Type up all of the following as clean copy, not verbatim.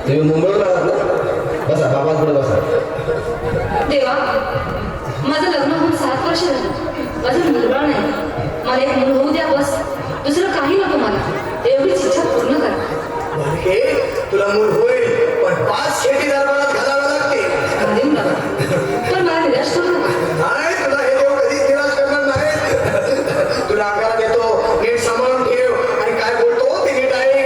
तुम्ही मुंबईला आलात ना? बसा बाबांकडे बसा. देवा, माझं लग्न होऊन 7 वर्ष झालं, अजून मुलगा नाही. मला एक मुलं होऊ द्या बस, दुसरं काही नको मला. एवढीच इच्छा पूर्ण करा. म्हणजे तुला मूल होईल, पण 5 शेती दरबारात घालावं लागते. घालीन बाबा, पण मला निराश करू नका. नाही, तुला हे देव कधीच निराश करणार नाही. तुला आकार देतो, नीट सांभाळून ठेव आणि काय बोलतो ते नीट आहे.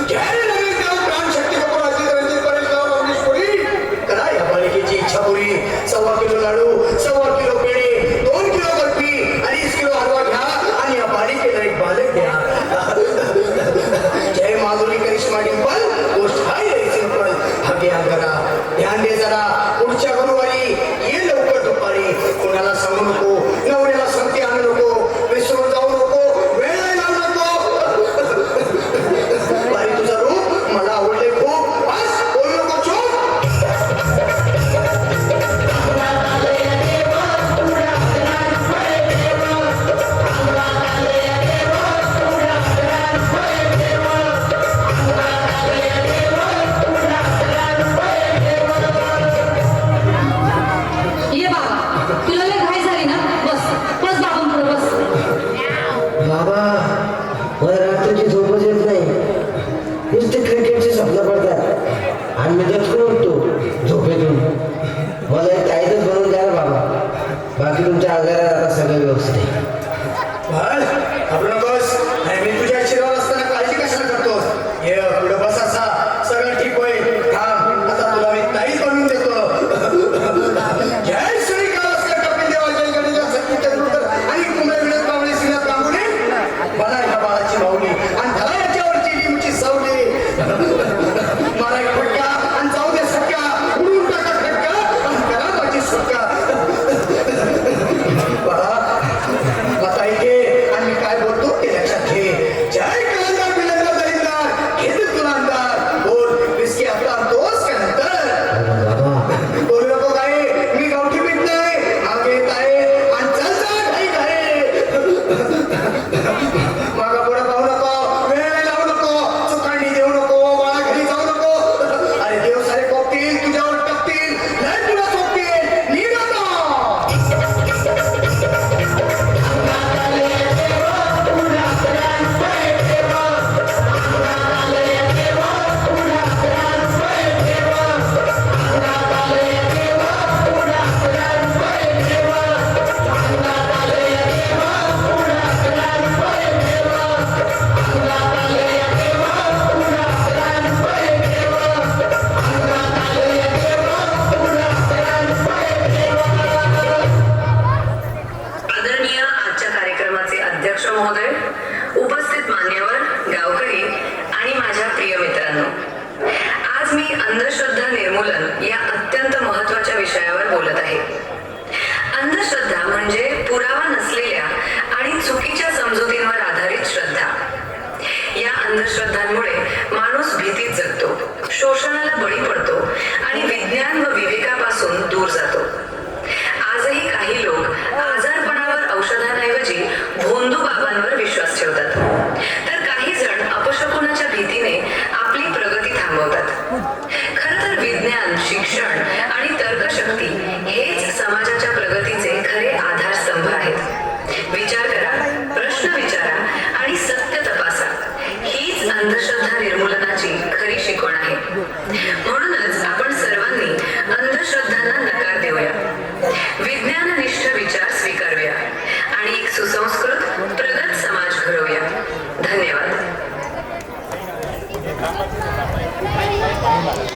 जय नवीन देव प्राणशक्ती बाबाची रणजित परेशराव रामजेश्वरी. करा या बालिकेची इच्छा पुरी. 1.25 किलो लाडू, 1.25 किलो पेढे, 2 किलो बर्फी, 2.5 किलो हलवा घ्या आणि या बालिकेला एक बालक द्या. जय माधुरी करिश्मा डिंपल. गोष्ट आहे सिंपल. घ्या करा, ध्यान दे जरा. पुढच्या गुरुवारी ये लवकर दुपारी. कोणाला सांगू नको, नवऱ्याला संगती आणू नको, विसरून जाऊ नको, वेळ लावू नको. बाई तुझा रूप मला आवडले खूप. बस बोलू नको, चूप. ये बाबा, तुला लय घाई झाली ना? बस बस बाबांकडे बस. बाबा, मला रात्रीची झोपच येत नाही. नुसते क्रिकेटचे स्वप्न पडतात आणि मी दचकून उठतो झोपेतून. मला एक ताईतच बनवून द्या ना बाबा. बाकी तुमच्या आजारात आता सगळं व्यवस्थित आहे. बस घाबरू नकोस. नाही, मी तुझ्या शिरावर असताना काळजी कशाला करतोस? ये पुढे बस असा, सगळं ठीक होईल. थांब, आता तुला मी ताईच बनवून देतो. जय श्री काळास्कर कपिल देवा, जय गणेश संगीत तेंडुलकर आणि कुंभे विनोद कांबळे श्रीनाथ कांबळे. मला ह्या बाळाची माऊली आणि धरा याच्यावरची लिंबूची सावली. मला एक